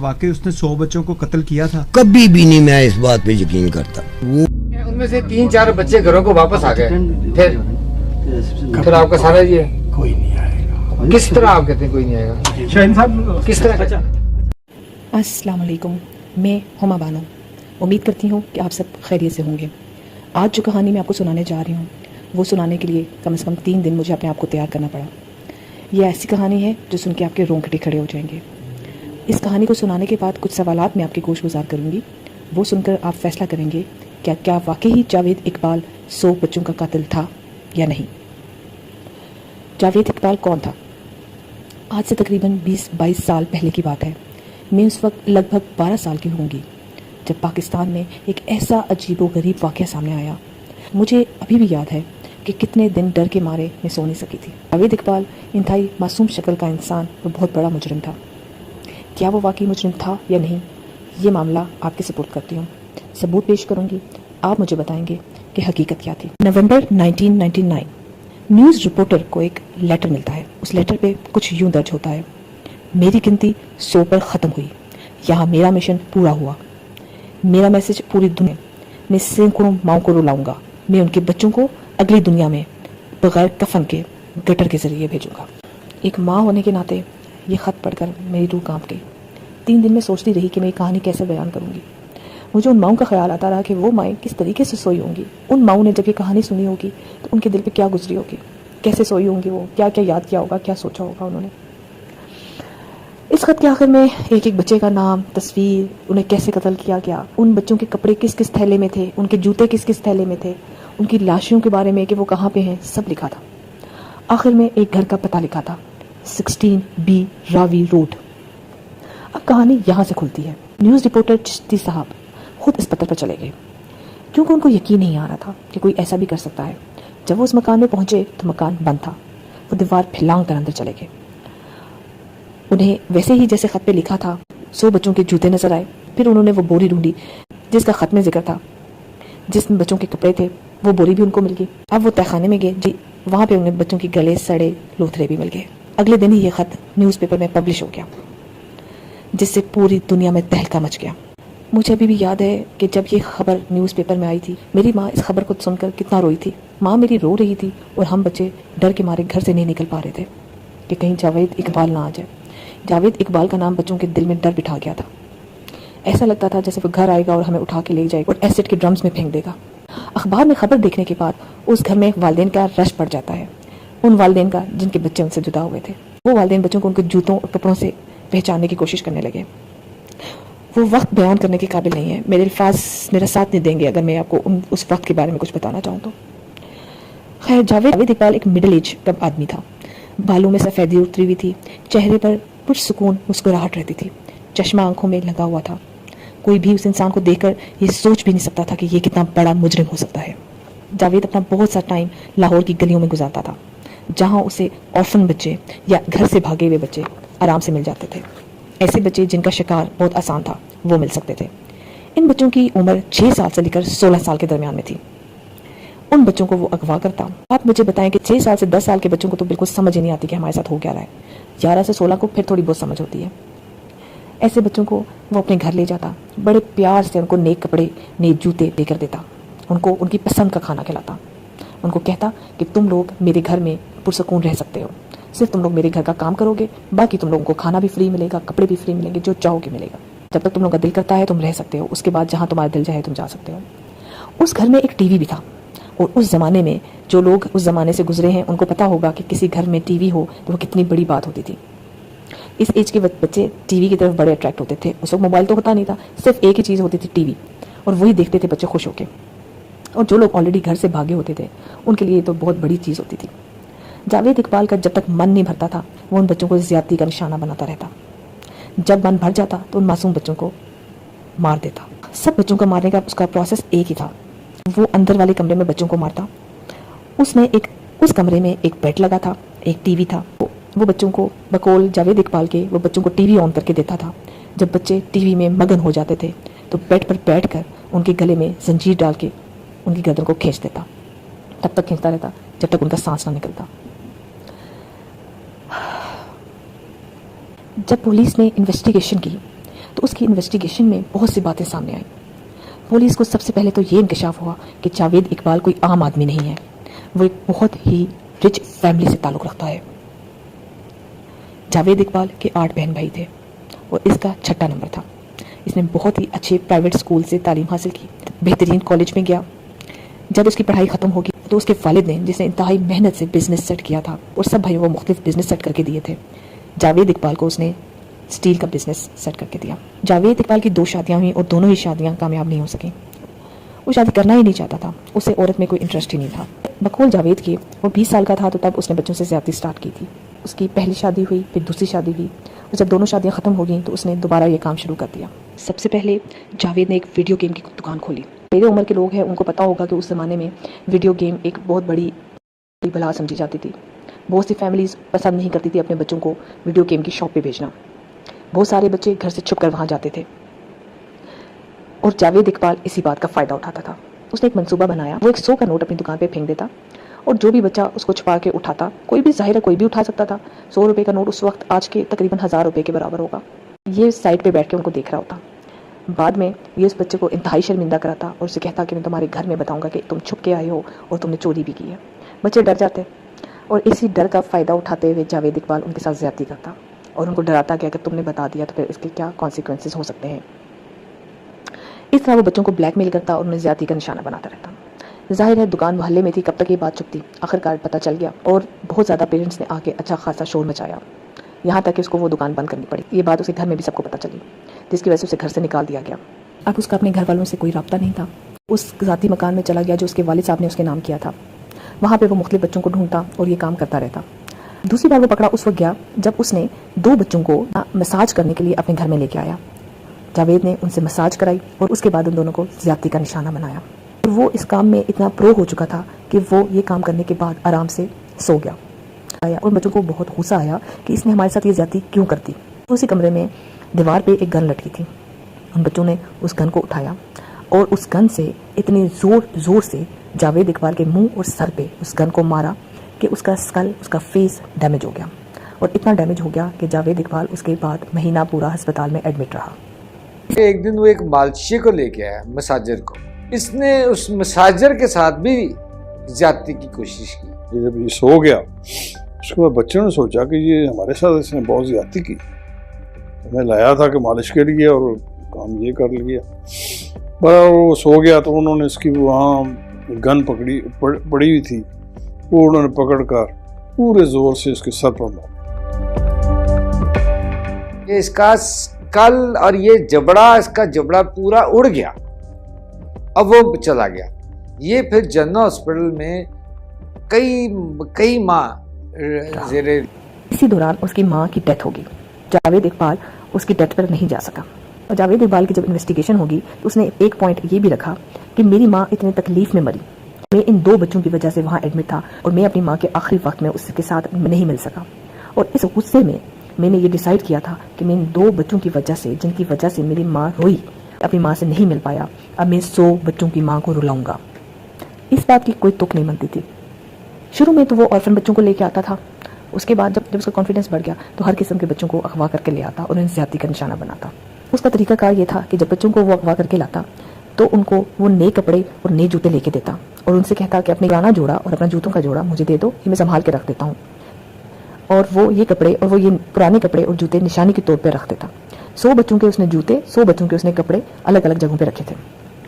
واقعی اس نے 100 بچوں کو قتل کیا تھا؟ کبھی بھی نہیں میں اس بات پہ یقین کرتا. ان میں سے 3-4 بچے گھروں کو واپس آ گئے. پھر آپ کا سارا یہ کوئی نہیں آئے گا. کس طرح آپ کہتے ہیں کوئی نہیں آئے گا؟ شاہین صاحب کس طرح؟ السلام علیکم، میں ہما بانو. امید کرتی ہوں کہ آپ سب خیریت سے ہوں گے. آج جو کہانی میں آپ کو سنانے جا رہی ہوں وہ سنانے کے لیے کم از کم 3 دن مجھے اپنے آپ کو تیار کرنا پڑا. یہ ایسی کہانی ہے جو سن کے آپ کے رونگٹے کھڑے ہو جائیں گے. اس کہانی کو سنانے کے بعد کچھ سوالات میں آپ کی گوش گزار کروں گی. وہ سن کر آپ فیصلہ کریں گے کیا واقعی ہی جاوید اقبال 100 بچوں کا قاتل تھا یا نہیں. جاوید اقبال کون تھا؟ آج سے تقریباً 20-22 سال پہلے کی بات ہے. میں اس وقت لگ بھگ 12 سال کی ہوں گی جب پاکستان میں ایک ایسا عجیب و غریب واقعہ سامنے آیا. مجھے ابھی بھی یاد ہے کہ کتنے دن ڈر کے مارے میں سو نہیں سکی تھی. جاوید اقبال انتہائی معصوم شکل کا انسان اور بہت بڑا مجرم تھا. کیا وہ واقعی مجرم تھا یا نہیں، یہ معاملہ آپ کے سپورٹ کرتی ہوں. ثبوت پیش کروں گی، آپ مجھے بتائیں گے کہ حقیقت کیا تھی. نومبر 1999 نیوز رپورٹر کو ایک لیٹر ملتا ہے. اس لیٹر پہ کچھ یوں درج ہوتا ہے: میری گنتی 100 پر ختم ہوئی. یہاں میرا مشن پورا ہوا. میرا میسج پوری دنیا میں سینکڑوں ماؤں کو رلاؤں گا. میں ان کے بچوں کو اگلی دنیا میں بغیر کفن کے گٹر کے ذریعے بھیجوں گا. ایک ماں ہونے کے ناطے یہ خط پڑھ کر میری روح کانپ گئی. 3 دن میں سوچتی رہی کہ میں یہ کہانی کیسے بیان کروں گی. مجھے ان ماؤں کا خیال آتا رہا کہ وہ مائیں کس طریقے سے سوئی ہوں گی. ان ماؤں نے جب یہ کہانی سنی ہوگی تو ان کے دل پہ کیا گزری ہوگی، کیسے سوئی ہوں گی، وہ کیا کیا یاد کیا ہوگا، کیا سوچا ہوگا انہوں نے. اس خط کے آخر میں ایک ایک بچے کا نام، تصویر، انہیں کیسے قتل کیا گیا، ان بچوں کے کپڑے کس کس تھیلے میں تھے، ان کے جوتے کس کس تھیلے میں تھے، ان کی لاشوں کے بارے میں کہ وہ کہاں پہ ہیں، سب لکھا تھا. آخر میں ایک گھر کا پتہ لکھا تھا: 16B راوی روڈ. اب کہانی یہاں سے کھلتی ہے. نیوز رپورٹر چشتی صاحب خود اس پتہ پر چلے گئے کیونکہ ان کو یقین نہیں آ رہا تھا کہ کوئی ایسا بھی کر سکتا ہے. جب وہ اس مکان میں پہنچے تو مکان بند تھا. وہ دیوار پھلانگ کر اندر چلے گئے. انہیں ویسے ہی جیسے خط پہ لکھا تھا 100 بچوں کے جوتے نظر آئے. پھر انہوں نے وہ بوری ڈھونڈی جس کا خط میں ذکر تھا. جس میں بچوں کے کپڑے تھے وہ بوری بھی ان کو مل گئی. اب وہ تہخانے میں گئے. جی وہاں پہ انہیں بچوں کے گلے سڑے لوتھڑے بھی مل گئے. اگلے دن ہی یہ خط نیوز پیپر میں پبلش ہو گیا جس سے پوری دنیا میں تہلکہ مچ گیا. مجھے ابھی بھی یاد ہے کہ جب یہ خبر نیوز پیپر میں آئی تھی میری ماں اس خبر کو سن کر کتنا روئی تھی. ماں میری رو رہی تھی اور ہم بچے ڈر کے مارے گھر سے نہیں نکل پا رہے تھے کہ کہیں جاوید اقبال نہ آ جائے. جاوید اقبال کا نام بچوں کے دل میں ڈر بٹھا گیا تھا. ایسا لگتا تھا جیسے وہ گھر آئے گا اور ہمیں اٹھا کے لے جائے گا اور ایسڈ کے ڈرمز میں پھینک دے گا. اخبار میں خبر دیکھنے کے بعد اس گھر میں والدین کا رش پڑ جاتا ہے. ان والدین کا جن کے بچے ان سے جدا ہوئے تھے. وہ والدین بچوں کو ان کے جوتوں اور کپڑوں سے پہچاننے کی کوشش کرنے لگے. وہ وقت بیان کرنے کے قابل نہیں ہے. میرے الفاظ میرا ساتھ نہیں دیں گے اگر میں آپ کو اس وقت کے بارے میں کچھ بتانا چاہوں تو. خیر، جاوید اقبال ایک مڈل ایج کا آدمی تھا. بالوں میں سفیدی اتری ہوئی تھی. چہرے پر پرسکون مسکراہٹ رہتی تھی. چشمہ آنکھوں میں لگا ہوا تھا. کوئی بھی اس انسان کو دیکھ کر یہ سوچ بھی نہیں سکتا تھا کہ یہ کتنا بڑا مجرم ہو سکتا ہے. جاوید اپنا بہت سا ٹائم لاہور کی گلیوں میں گزارتا تھا جہاں اسے آرفن بچے یا گھر سے بھاگے ہوئے بچے آرام سے مل جاتے تھے. ایسے بچے جن کا شکار بہت آسان تھا وہ مل سکتے تھے. ان بچوں کی عمر 6 سال سے لے کر 16 سال کے درمیان میں تھی. ان بچوں کو وہ اغوا کرتا. آپ مجھے بتائیں کہ 6 سال سے 10 سال کے بچوں کو تو بالکل سمجھ ہی نہیں آتی کہ ہمارے ساتھ ہو کیا رہا ہے. 11 سے 16 کو پھر تھوڑی بہت سمجھ ہوتی ہے. ایسے بچوں کو وہ اپنے گھر لے جاتا. بڑے پیار سے ان کو نیک کپڑے نیک جوتے دے کر دیتا. ان کو ان کی پسند کا کھانا کھلاتا. ان کو کہتا کہ تم لوگ میرے گھر میں پرسکون رہ سکتے ہو. صرف تم لوگ میرے گھر کا کام کرو گے، باقی تم لوگوں کو کھانا بھی فری ملے گا، کپڑے بھی فری ملیں گے، جو چاہو گے ملے گا. جب تک تم لوگوں کا دل کرتا ہے تم رہ سکتے ہو. اس کے بعد جہاں تمہارا دل چاہے تم جا سکتے ہو. اس گھر میں ایک ٹی وی بھی تھا. اور اس زمانے میں جو لوگ اس زمانے سے گزرے ہیں ان کو پتا ہوگا کہ کسی گھر میں ٹی وی ہو تو وہ کتنی بڑی بات ہوتی تھی. اس ایج کے بچے ٹی وی کی طرف بڑے اٹریکٹ ہوتے تھے. اس وقت موبائل تو ہوتا نہیں تھا، صرف ایک ہی چیز ہوتی تھی ٹی وی، اور وہی دیکھتے تھے بچے خوش ہو کے. اور جو لوگ آلریڈی گھر سے بھاگے ہوتے تھے ان کے لیے تو بہت بڑی چیز ہوتی تھی. جاوید اقبال کا جب تک من نہیں بھرتا تھا وہ ان بچوں کو زیادتی کا نشانہ بناتا رہتا. جب من بھر جاتا تو ان معصوم بچوں کو مار دیتا. سب بچوں کو مارنے کا اس کا پروسیس ایک ہی تھا. وہ اندر والے کمرے میں بچوں کو مارتا. اس کمرے میں ایک بیڈ لگا تھا، ایک ٹی وی تھا. وہ بچوں کو بقول جاوید اقبال کے وہ بچوں کو ٹی وی آن کر کے دیتا تھا. جب بچے ٹی وی میں مگن ہو جاتے تھے تو بیڈ پر بیٹھ کر ان کے گلے میں زنجیر ڈال کے ان کی گردن کو کھینچ دیتا. تب تک کھینچتا رہتا جب تک ان کا سانس نہ نکلتا. جب پولیس نے انویسٹیگیشن کی تو اس کی انویسٹیگیشن میں بہت سی باتیں سامنے آئیں. پولیس کو سب سے پہلے تو یہ انکشاف ہوا کہ جاوید اقبال کوئی عام آدمی نہیں ہے، وہ ایک بہت ہی رچ فیملی سے تعلق رکھتا ہے. جاوید اقبال کے 8 بہن بھائی تھے اور اس کا 6واں نمبر تھا. اس نے بہت ہی اچھے پرائیویٹ اسکول سے تعلیم حاصل کی، بہترین کالج میں گیا. جب اس کی پڑھائی ختم ہوگی تو اس کے والد نے، جس نے انتہائی محنت سے بزنس سیٹ کیا تھا اور سب بھائیوں کو مختلف بزنس سیٹ کر کے دیے تھے، جاوید اقبال کو اس نے اسٹیل کا بزنس سیٹ کر کے دیا. جاوید اقبال کی 2 شادیاں ہوئیں اور دونوں ہی شادیاں کامیاب نہیں ہو سکیں. وہ شادی کرنا ہی نہیں چاہتا تھا، اسے عورت میں کوئی انٹرسٹ ہی نہیں تھا. بقول جاوید کی وہ 20 سال کا تھا تو تب اس نے بچوں سے زیادتی سٹارٹ کی تھی. اس کی پہلی شادی ہوئی، پھر دوسری شادی ہوئی، اور جب دونوں شادیاں ختم ہو گئیں تو اس نے دوبارہ یہ کام شروع کر دیا. سب سے پہلے جاوید نے ایک ویڈیو گیم کی دکان کھولی. میرے عمر کے لوگ ہیں ان کو پتا ہوگا کہ اس زمانے میں ویڈیو گیم ایک بہت بڑی بلا سمجھی جاتی تھی. بہت سی فیملیز پسند نہیں کرتی تھی اپنے بچوں کو ویڈیو گیم کی شاپ پہ بھیجنا. بہت سارے بچے گھر سے چھپ کر وہاں جاتے تھے اور جاوید اقبال اسی بات کا فائدہ اٹھاتا تھا. اس نے ایک منصوبہ بنایا. وہ ایک 100 کا نوٹ اپنی دکان پہ پھینک دیتا اور جو بھی بچہ اس کو چھپا کے اٹھاتا، کوئی بھی ظاہر ہے کوئی بھی اٹھا سکتا تھا. 100 روپے کا نوٹ اس وقت آج کے تقریباً 1000 روپے کے برابر ہوگا. یہ سائڈ پہ بیٹھ کے ان کو دیکھ رہا ہوتا. بعد میں یہ اس بچے کو انتہائی شرمندہ کراتا اور اسے کہتا کہ میں تمہارے گھر میں بتاؤں گا کہ تم چھپ کے آئے ہو اور تم نے چوری بھی کی ہے. بچے ڈر جاتے اور اسی ڈر کا فائدہ اٹھاتے ہوئے جاوید اقبال ان کے ساتھ زیادتی کرتا اور ان کو ڈراتا کہ اگر تم نے بتا دیا تو پھر اس کے کیا کانسیکوینسز ہو سکتے ہیں. اس طرح وہ بچوں کو بلیک میل کرتا اور انہیں زیادتی کا نشانہ بناتا رہتا. ظاہر ہے دکان محلے میں تھی، کب تک یہ بات چھپتی. آخرکار پتہ چل گیا اور بہت زیادہ پیرنٹس نے آ کے اچھا خاصا شور مچایا، یہاں تک کہ اس کو وہ دکان بند کرنی پڑی. یہ بات اسے گھر میں بھی سب کو پتہ چلی، جس کی وجہ سے اسے گھر سے نکال دیا گیا. اب اس کا اپنے گھر والوں سے کوئی رابطہ نہیں تھا. اس ذاتی مکان میں چلا گیا جو اس کے والد صاحب نے اس کے نام کیا تھا. وہاں پہ وہ مختلف بچوں کو ڈھونڈتا اور یہ کام کرتا رہتا. دوسری بار وہ پکڑا اس وقت گیا جب اس نے 2 بچوں کو مساج کرنے کے لیے اپنے گھر میں لے کے آیا. جاوید نے ان سے مساج کرائی اور اس کے بعد ان دونوں کو زیادتی کا نشانہ بنایا. اور وہ اس کام میں اتنا پرو ہو چکا تھا کہ وہ یہ کام کرنے کے بعد آرام سے سو گیا. اور بچوں کو بہت غصہ آیا کہ اس نے ہمارے ساتھ یہ زیادتی کیوں کرتی. اسی کمرے میں دیوار پہ ایک گن لٹکی تھی. ان بچوں نے اس گن کو اٹھایا اور اس گن سے اتنے زور سے جاوید اقبال کے منہ اور سر پہ اس گن کو مارا کہ اس کا اسکل، اس کا فیس ڈیمیج ہو گیا. اور اتنا ڈیمیج ہو گیا کہ جاوید اقبال اس کے بعد مہینہ پورا ہسپتال میں ایڈمٹ رہا. ایک دن وہ ایک مالشی کو لے کے آیا، مساجر کو. اس نے اس مساجر کے ساتھ بھی زیادتی کی کوشش کی. جب یہ سو گیا اس کے بعد بچوں نے سوچا کہ یہ ہمارے ساتھ اس نے بہت زیادتی کی. میں لایا تھا کہ مالش کے لیے اور کام یہ کر لیا. وہ سو گیا تو انہوں نے اس کی وہاں گن پڑی ہوئی تھی، وہ انہوں نے پکڑ کر پورے زور سے اس کے سر پر مارا. اس کا اسکل اور یہ جبڑا، اس کا جبڑا پورا اڑ گیا. اب وہ چلا گیا. یہ پھر جنرل ہاسپٹل میں کئی ماہ زیر. اسی دوران اس کی ماں کی ڈیتھ ہوگی. جاوید اقبال اس کی ڈیتھ پر نہیں جا سکا. اور جاوید اقبال کی جب انویسٹیگیشن ہوگی تو اس نے ایک پوائنٹ یہ بھی رکھا کہ میری ماں اتنے تکلیف میں مری، میں ان 2 بچوں کی وجہ سے وہاں ایڈمٹ تھا اور میں اپنی ماں کے آخری وقت میں اس کے ساتھ نہیں مل سکا. اور اس غصے میں نے یہ ڈیسائیڈ کیا تھا کہ میں ان 2 بچوں کی وجہ سے، جن کی وجہ سے میری ماں روئی، اپنی ماں سے نہیں مل پایا، اب میں 100 بچوں کی ماں کو رلاؤں گا. اس بات کی کوئی تک نہیں بنتی تھی. شروع میں تو وہ آرفن بچوں کو لے کے آتا تھا. اس کے بعد جب اس کا کانفیڈنس بڑھ گیا تو ہر قسم کے بچوں کو اغوا کر کے لے آتا اور انہیں زیادتی کا نشانہ بناتا. اس کا طریقہ کار یہ تھا کہ جب بچوں کو وہ اغوا کر کے لاتا تو ان کو وہ نئے کپڑے اور نئے جوتے لے کے دیتا اور ان سے کہتا کہ اپنے پرانا جوڑا اور اپنا جوتوں کا جوڑا مجھے دے دو، یہ میں سنبھال کے رکھ دیتا ہوں. اور وہ یہ کپڑے اور وہ یہ پرانے کپڑے اور جوتے نشانی کے طور پہ رکھ دیتا. 100 بچوں کے اس نے جوتے، 100 بچوں کے اس نے کپڑے الگ الگ جگہوں پہ رکھے تھے.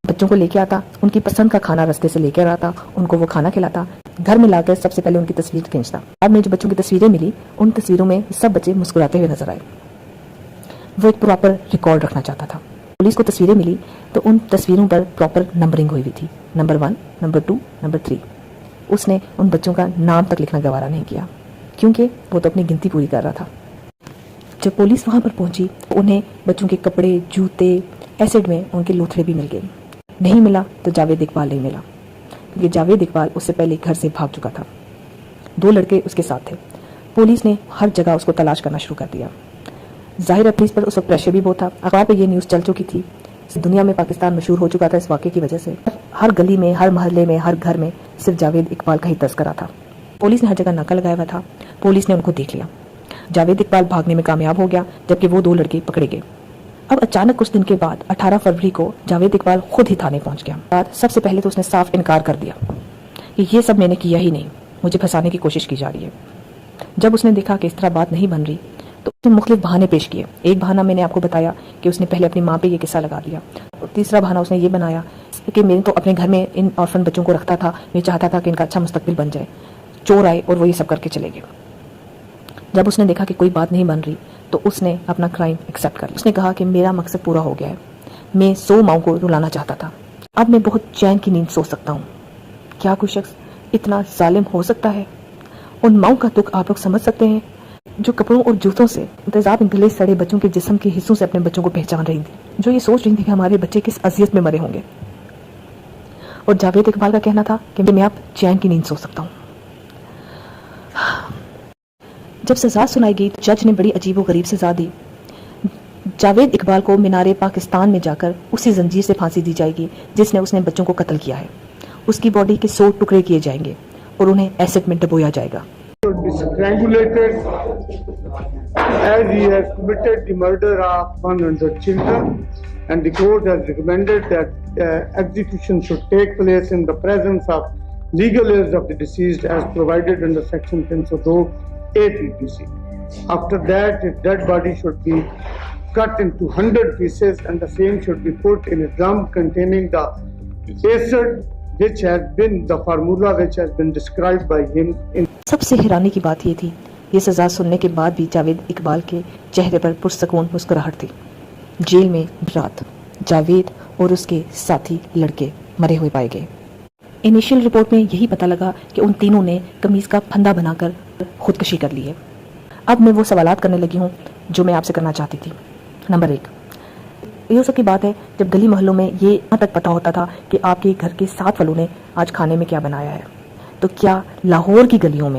بچوں کو لے کے آتا، ان کی پسند کا کھانا رستے سے لے کے آتا، ان کو وہ کھانا کھلاتا. گھر میں لا کر سب سے پہلے ان کی تصویر کھینچتا. بعد میں جو بچوں کی تصویریں ملی ان تصویروں میں سب بچے مسکراتے ہوئے نظر آئے. وہ ایک پراپر ریکارڈ رکھنا چاہتا تھا. پولیس کو تصویریں ملی تو ان تصویروں پر پراپر نمبرنگ ہوئی تھی، نمبر 1، نمبر 2، نمبر 3. اس نے ان بچوں کا نام تک لکھنا گوارا نہیں کیا کیونکہ وہ تو اپنی گنتی پوری کر رہا تھا. جب پولیس وہاں پر پہنچی تو انہیں بچوں کے کپڑے، جوتے، ایسڈ میں ان کے لوتھڑے بھی مل گئے. نہیں ملا تو جاوید اقبال نہیں ملا کیونکہ جاوید اقبال اس سے پہلے گھر سے بھاگ چکا تھا. 2 لڑکے اس کے ساتھ تھے. پولیس نے ہر جگہ اس کو تلاش کرنا شروع کر دیا. ظاہر ہے پولیس پر اس وقت پریشر بھی بہت تھا. اخبار پہ یہ نیوز چل چکی تھی. دنیا میں پاکستان مشہور ہو چکا تھا اس واقعے کی وجہ سے. ہر گلی میں، ہر محلے میں، ہر گھر میں صرف جاوید اقبال کا ہی تذکرہ تھا. پولیس نے ہر جگہ ناکہ لگایا ہوا تھا. پولیس نے ان کو دیکھ لیا. جاوید اقبال بھاگنے میں کامیاب ہو گیا جبکہ وہ 2 لڑکے پکڑے گئے. اب اچانک کچھ دن کے بعد 18 فروری کو جاوید اقبال خود ہی تھانے پہنچ گیا. سب سے پہلے تو اس نے صاف انکار کر دیا کہ یہ سب میں نے کیا ہی نہیں, مجھے پھنسانے کی کوشش کی جا رہی ہے. جب اس نے دیکھا کہ اس طرح بات نہیں بن رہی تو اس نے مختلف بہانے پیش کیے. ایک بہانہ میں نے آپ کو بتایا کہ اس نے پہلے اپنی ماں پہ یہ قصہ لگا دیا, اور تیسرا بہانہ اس نے یہ بنایا کہ میں تو اپنے گھر میں ان آرفن بچوں کو رکھتا تھا, میں چاہتا تھا کہ ان کا اچھا مستقبل بن جائے. چور آئے اور وہ یہ سب کر کے چلے گئے. جب اس نے دیکھا کہ کوئی بات نہیں بن رہی تو اس نے اپنا کرائم ایکسیپٹ کر لیا. اس نے کہا کہ میرا مقصد پورا ہو گیا ہے, میں 100 ماؤں کو رلانا چاہتا تھا, اب میں بہت چین کی نیند سو سکتا ہوں. کیا کوئی شخص اتنا ظالم ہو سکتا ہے؟ ان ماؤں کا دکھ آپ لوگ سمجھ سکتے ہیں جو کپڑوں اور جوتوں سے تیزاب گلے سڑے بچوں کے جسم کے حصوں سے اپنے بچوں کو پہچان رہی تھی, جو یہ سوچ رہی تھی کہ ہمارے بچے کس اذیت میں مرے ہوں گے. اور جاوید اقبال کا کہنا تھا کہ میں اب چین کی نیند سو سکتا ہوں. جب سزا سنائی گئی تو جج نے بڑی عجیب و غریب سزا دی. جاوید اقبال کو مینار پاکستان میں جا کر اسی زنجیر سے پھانسی دی جائے گی جس نے اس نے بچوں کو قتل کیا ہے. اس کی باڈی کے 100 ٹکڑے کیے جائیں گے اور انہیں ایسڈ میں ڈبویا جائے گا. Strangulated as he has committed the murder of 100 children, and the court has recommended that execution should take place in the presence of legal heirs of the deceased as provided under section 302 APPC. After that, his dead body should be cut into 100 pieces and the same should be put in a drum containing the acid which has been the formula which has been described by him in. سب سے حیرانی کی بات یہ تھی, یہ سزا سننے کے بعد بھی جاوید اقبال کے چہرے پر پرسکون مسکراہٹ تھی. جیل میں رات جاوید اور اس کے ساتھی لڑکے مرے ہوئے پائے گئے. انیشیل رپورٹ میں یہی پتہ لگا کہ ان تینوں نے قمیض کا پھندا بنا کر خودکشی کر لی ہے. اب میں وہ سوالات کرنے لگی ہوں جو میں آپ سے کرنا چاہتی تھی. نمبر 1, یہ سب کی بات ہے جب گلی محلوں میں یہ یہاں تک پتہ ہوتا تھا کہ آپ کے گھر کے 7 والوں نے آج کھانے میں کیا بنایا ہے, تو کیا لاہور کی گلیوں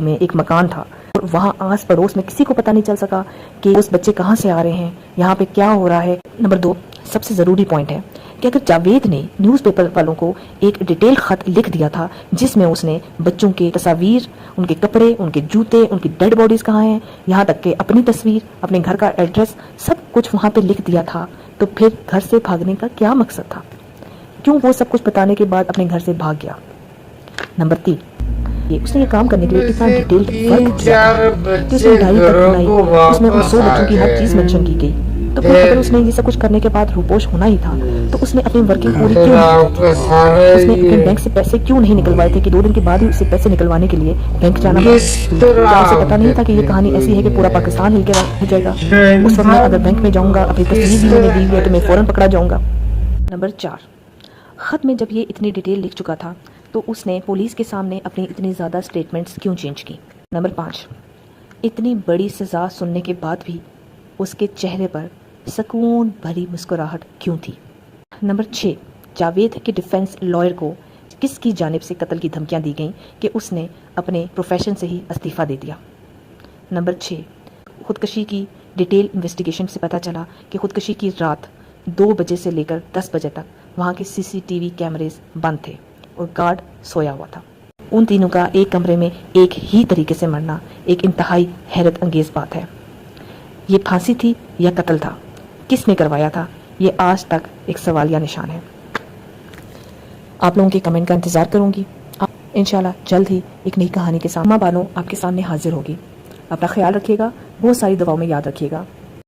میں ایک مکان تھا اور وہاں آس پڑوس میں کسی کو پتہ نہیں چل سکا کہ اس بچے کہاں سے آ رہے ہیں, یہاں پہ کیا ہو رہا ہے. نمبر 2, سب سے ضروری پوائنٹ ہے کہ اگر جاوید نے نیوز پیپر والوں کو ایک ڈیٹیل خط لکھ دیا تھا جس میں اس نے بچوں کے تصاویر, ان کے کپڑے, ان کے جوتے, ان کی ڈیڈ باڈیز کہاں ہیں, یہاں تک کہ اپنی تصویر, اپنے گھر کا ایڈریس, سب کچھ وہاں پہ لکھ دیا تھا, تو پھر گھر سے بھاگنے کا کیا مقصد تھا؟ کیوں وہ سب کچھ بتانے کے بعد اپنے گھر سے بھاگ گیا؟ نمبر 3, اس نے یہ کام کرنے کے لیے اتنا ڈیٹیلڈ ورک کیا کہ اس نے ڈائری تک بنائی, اس میں ان 100 بچوں کی ہر چیز منشن کی گئی. تو پھر اگر اس نے یہ سب کچھ کرنے کے بعد روپوش ہونا ہی تھا تو اس نے اپنی ورکنگ پوری کیوں نہیں کی؟ اس نے اپنے بینک سے پیسے کیوں نہیں نکلوائے تھے کہ 2 دن کے بعد ہی اسے پیسے نکلوانے کے لیے بینک جانا پڑا؟ کیا اسے پتا نہیں تھا کہ یہ کہانی ایسی ہے کہ پورا پاکستان ہل کے رہ جائے گا؟ اس وقت میں اگر بینک میں جاؤں گا, اپنی تصویر بھی میں نے دی ہے تو میں فوراً پکڑا جاؤں گا. نمبر 4, خط میں جب یہ اتنی ڈیٹیل لکھ چکا تھا تو اس نے پولیس کے سامنے اپنی اتنی زیادہ سٹیٹمنٹس کیوں چینج کی؟ نمبر 5, اتنی بڑی سزا سننے کے بعد بھی اس کے چہرے پر سکون بھری مسکراہٹ کیوں تھی؟ نمبر 6, جاوید کے ڈیفنس لائر کو کس کی جانب سے قتل کی دھمکیاں دی گئیں کہ اس نے اپنے پروفیشن سے ہی استعفیٰ دے دیا؟ نمبر 6, خودکشی کی ڈیٹیل انویسٹیگیشن سے پتہ چلا کہ خودکشی کی رات 2 بجے سے لے کر 10 بجے تک وہاں کے CCTV کیمریز بند تھے اور گارڈ سویا ہوا تھا. ان تینوں کا ایک کمرے میں ایک ہی طریقے سے مرنا ایک انتہائی حیرت انگیز بات ہے. یہ پھانسی تھی یا قتل تھا؟ کس نے کروایا تھا؟ یہ آج تک ایک سوالیہ نشان ہے. آپ لوگوں کے کمنٹ کا انتظار کروں گی. انشاءاللہ جلد ہی ایک نئی کہانی کے ساتھ ماں بانو آپ کے سامنے حاضر ہوگی. اپنا خیال رکھیے گا, بہت ساری دعاؤں میں یاد رکھیے گا.